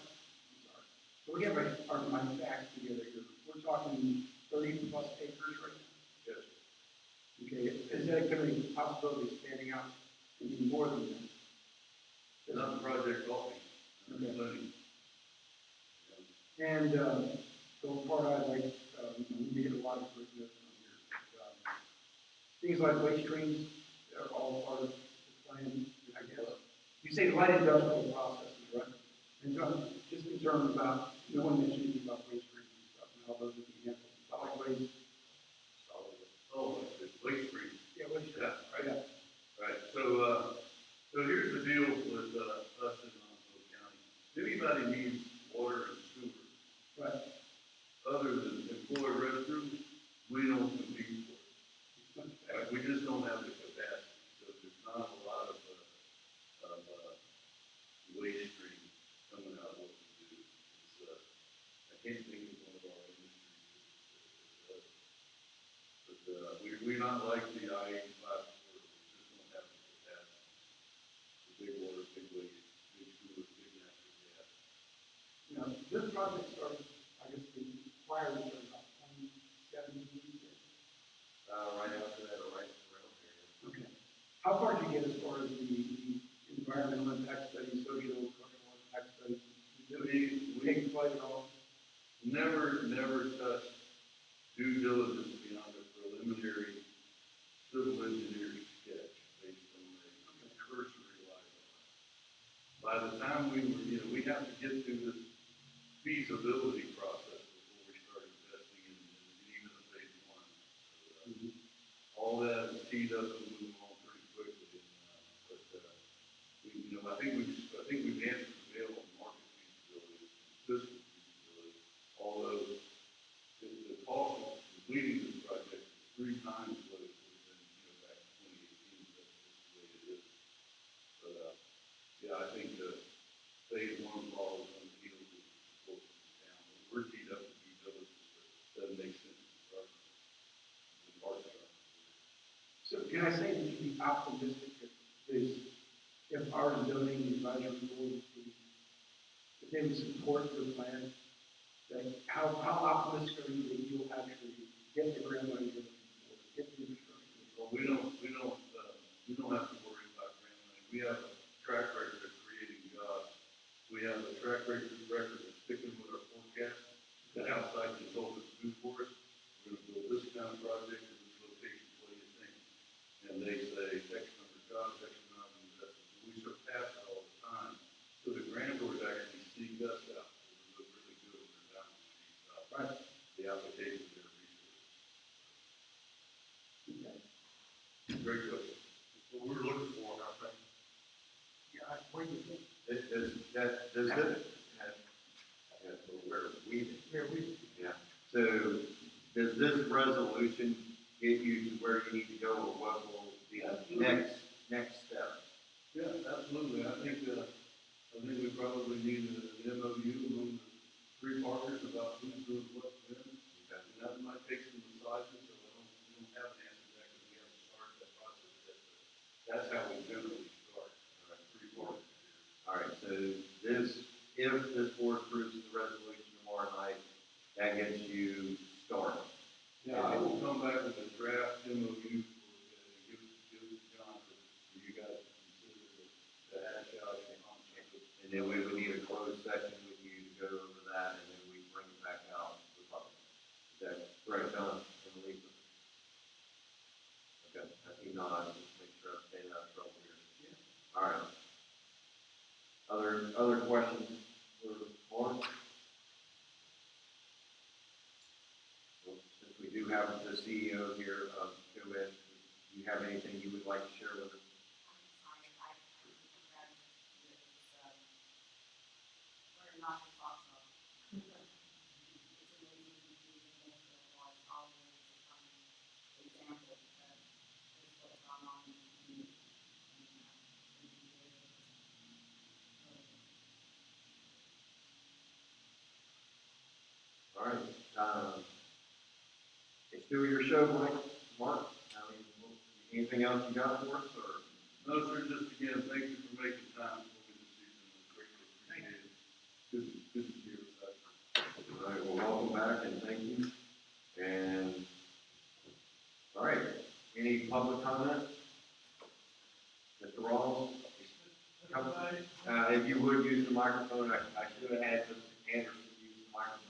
sorry. So we got my facts together here. We're talking 30 plus acres right now. Yes, Okay, is that going to be a possibility of expanding out to be more than that? sir. Another project coffee. Okay. Plenty. And so part I like, we get a lot of good notes on here. Things like waste streams are all part of the plan, I guess. You say light industrial processes, right? And so I'm just concerned about, no one mentioned anything about waste streams and stuff, and how those would be handled. Solid waste. It's waste free. Yeah, waste streams. Yeah, right. Yeah. Right, so here's the deal with, us in Onslow County. If anybody needs water and sewer, Right. other than employee restrooms, we don't compete for it. Right, we just don't have the capacity, so there's not a lot of waste stream coming out of what we do. It's, I can't think of one of our industries that does. But, we're not like the I-85 corridor, we just don't have the capacity. The big water, big waste, big sewer, big natural gas. Now, this project started, I guess, the fire was about 2017. Right after that, or right around there. Okay. How far did you get as far as the environmental impact studies, social, cultural impact studies? We Take flight at all? never touched due diligence beyond a preliminary civil engineering sketch based on a cursory liability. By the time we have to get through this feasibility process before we start investing in even a phase one. So, all that is teed up and moving along pretty quickly. I think we've answered the mail on market feasibility, consistent feasibility. Although the cost of completing this project is 3 times what it would have been, back in 2018. That's just the way it is. But yeah, I think phase one follows on the heels of what we've down. We're teed up to due diligence, but it doesn't make sense to start the park structure. So can I say that you'd be optimistic if our zoning advisory board, if they would support your plan, that how optimistic are you that you'll actually get the grant money you're looking for, get the infrastructure? Well, we don't have to worry about grant money. We have a track record of creating jobs. We have a track record of sticking with our forecast. that, does it, where we, Here, we, yeah, so does this resolution get you to where you need to go, or what will be the next step? Yeah, absolutely. I think we probably need an MOU among the three partners about who's doing what when. And that might take some massages, so we don't have an answer to that because we haven't started that process yet. But that's how we generally start, three partners. All right, so this, if this board approves the resolution tomorrow night, that gets you started. Yeah, I will come back with a draft MOU for, give to John for you guys to consider to hash out and contact. And then we would need a closed session with you to go over that, and then we bring it back out to the public. Is that correct, John and Lisa? Okay, I see nods, just make sure I'm staying out of trouble here. Yeah. All right. Other questions for Lauren? Well, since we do have the CEO here of COED, do you have anything you would like to share with us? We're not the box of. It's amazing to see the minister was always an example because it's what's gone on in the community. All right, it's still your show, Mike, Mark. I mean, anything else you got for us, or? No, sir, just again, thank you for making time for me this evening. It's greatly appreciated. Good to be with you. All right, well, welcome back and thank you. And, all right, any public comment? Mr. Rawls? If you would use the microphone, I should have had Mr. Anderson use the microphone.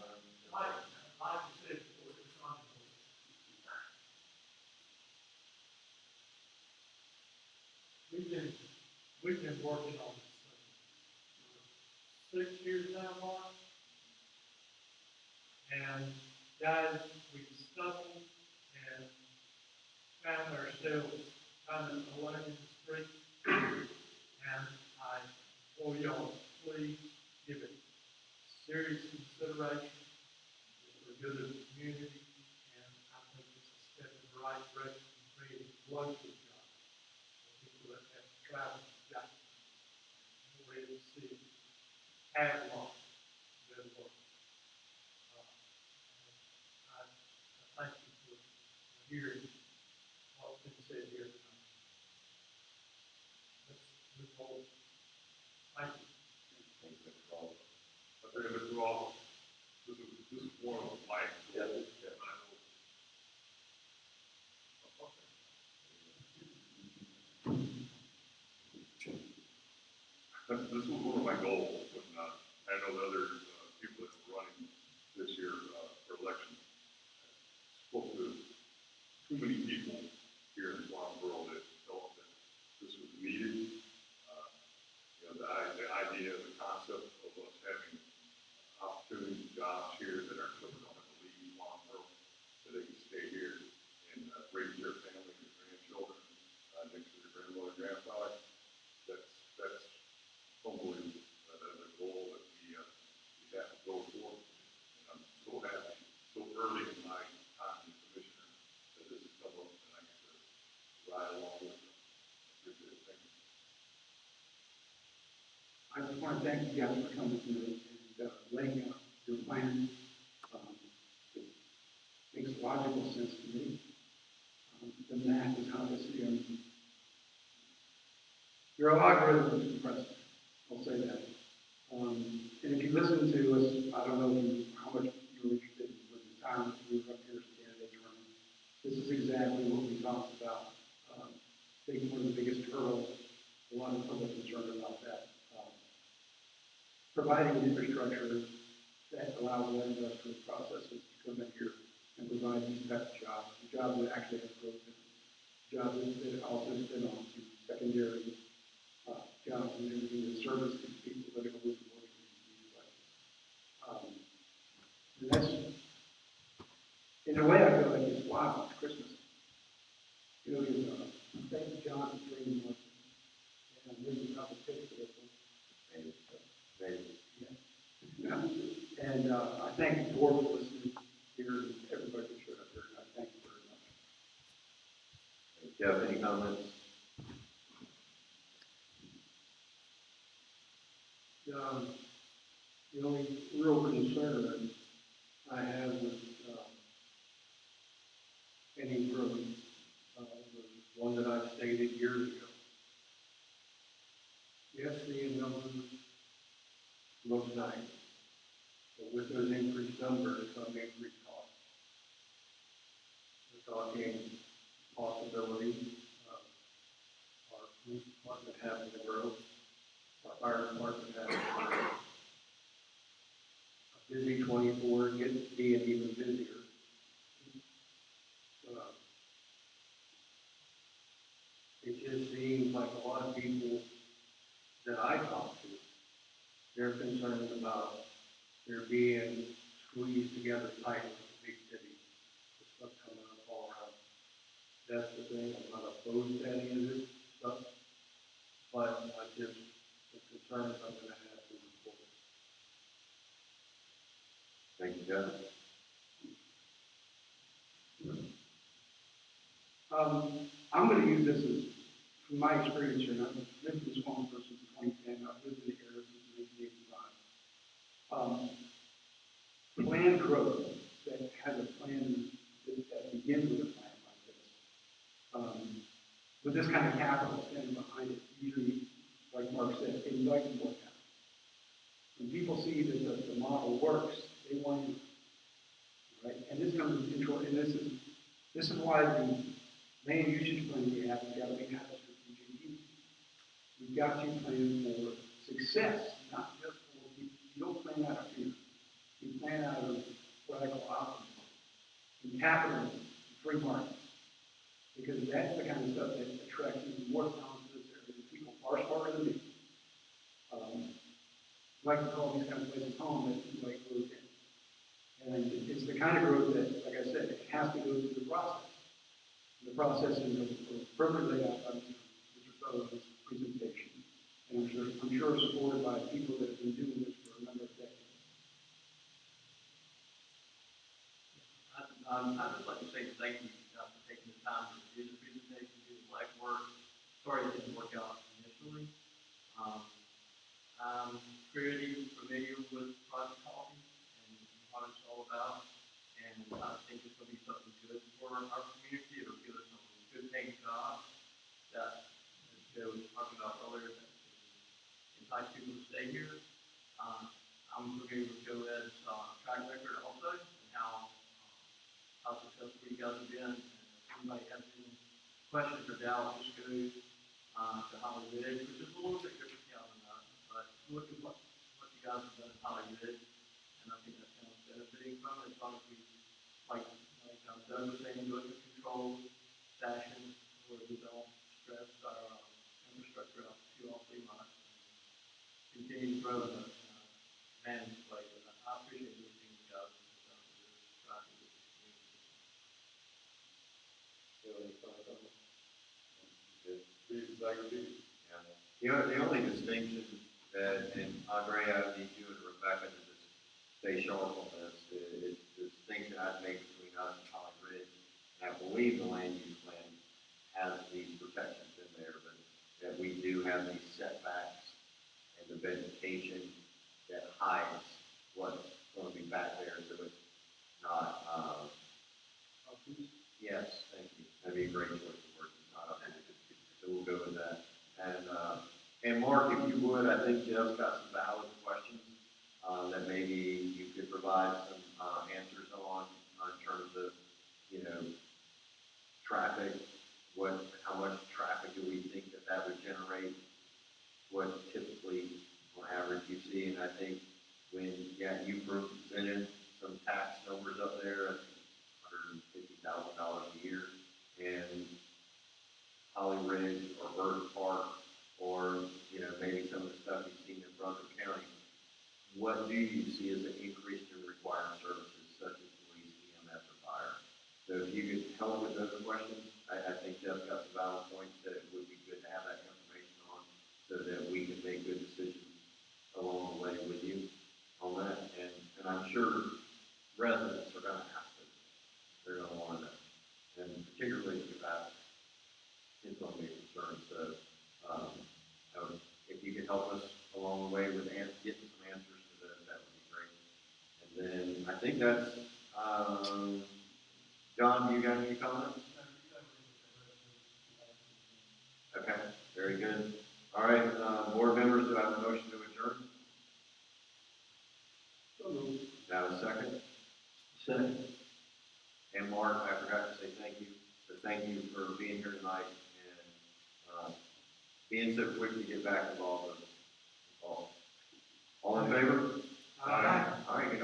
We've been working on this thing for 6 years now, Mark. And guys, we stumbled and found ourselves kind of alone in the street. And I implore y'all, please give it serious consideration. It's for the good of the community, and I think it's a step in the right direction in creating local jobs. People that have traveled jobs, where the city have lost their work. I thank you for hearing what's been said here tonight. Let's move forward. Thank you. Thank you, Mr. Rawls. I think Mr. Ross, this is one of my. Yes. This was one of my goals when I know the other people that were running this year for election spoke to too many people here in Swansboro that felt that this was needed. The idea, the concept of us having opportunities, jobs here that our children don't have to leave Swansboro, so they can stay here and raise their family and grandchildren next to their grandmother, grandfather. That's hopefully a goal that we have to go for. And I'm so happy, so early in my time as commissioner, that this has come up and I get to ride along with them. Appreciate it. Thank you. I just want to thank you guys for coming tonight and laying out your plan. It makes logical sense to me. The math is obviously, your algorithm is impressive. I'll say that. And if you listen to us, I don't know how much you were interested in with the time that we were up here as candidates running. This is exactly what we talked about. I think one of the biggest hurdles, a lot of public concern about that. Providing infrastructure that allows the industrial processes to come in here and provide these types of jobs, the jobs that actually have growth in them, jobs that also spin on to secondary jobs and everything that service these people that are going to work in these places. And that's, in a way, I feel like it's wow, it's Christmas. You know, thank you, John, for bringing us, and maybe I'll take it. And I thank the board for listening here, and everybody who showed up here, and I thank you very much. Jeff, any comments? The only real concern I have with, any road, was one that I stated years ago. Yes, the numbers look nice, but with those increased numbers come increased costs. We're talking possibility of our police department having to grow, our fire department having to grow. A busy 24 being even busier. It just seems like a lot of people that I talk to, they're concerned about there being squeezed together tight like a big city, with stuff coming up all around. That's the thing, I'm not opposed to any of this stuff, but I just, the concerns I'm gonna have to report. Thank you, Jeff. I'm gonna use this as, from my experience here, and I've lived in this one person since 2010, I've lived in the area since 1985. Planned growth that has a plan, that begins with a plan like this, with this kind of capital standing behind it, usually, like Mark said, they like more capital. When people see that the model works, they want you, right? And this comes with control, and this is why the land usage plan we have has got to be kind of strategic use. We've got to plan for success, not just for, you don't plan out of fear. You plan out of what I call optimism, and capitalism, and free markets. Because that's the kind of stuff that attracts even more talent to this area. The people far smarter than me. Like to call these kind of places home that you like growth in. And it's the kind of growth that, like I said, it has to go through the process. The process is appropriately laid out by Mr. Fellow's presentation. And I'm sure supported by people that have been doing this for a number of decades. I'd just like to say thank you for taking the time to do the presentation, do the legwork. Sorry it didn't work out initially. I'm pretty familiar with private coffee and what it's all about. And I think it's going to be something good for our community. It'll give us some good paying jobs that Joe was talking about earlier that entice people to stay here. I'm familiar with Joe Ed's track record also and how successful you guys have been. And if anybody has any questions or doubts, just go to Holly Ridge, which is a little bit different town than us, but look at what you guys have done at Holly Ridge, and I think that's kind of benefiting from it as long as we, like Doug was saying, do it in a controlled fashion where we don't stress our infrastructure out too awfully much and continue to grow the managed way. But I appreciate everything you guys have done for this project with this community. Please, like you. The only distinction that, and Andrea, I need you and Rebecca to just stay sharp on this, is the distinction I'd make between us and Holly Ridge. And I believe the land use plan has these protections in there, but that we do have these setbacks and the vegetation that hides what's going to be back there, so it's not, yes, thank you. That'd be a great choice of words, it's not up to you. So we'll go with that. And Mark, if you would, I think Jeff's got some valid questions that maybe you could provide some answers on in terms of, traffic. How much traffic do we think that would generate? What typically, on average, you see? And I think when you presented some tax numbers up there, $150,000 a year, and Holly Ridge or Burton Park, or maybe some of the stuff you've seen in Brunswick County, what do you see as an increase in required services such as police, EMS, or fire? So if you could help with those questions, I think Jeff's got some valid points that it would be good to have that information on, so that we can make good decisions along the way with you on that. And I'm sure residents are gonna have to. They're gonna wanna know, and particularly if you have kids on the concern, so, if you could help us along the way with getting some answers to those, that would be great. And then, I think that's, John, you got any comments? Okay, very good. All right, board members, do I have a motion to adjourn? So moved. Do I have a second? Second. And Mark, I forgot to say thank you, so thank you for being here tonight and, being so quick to get back involved with all. All in favor? Aye. All right, good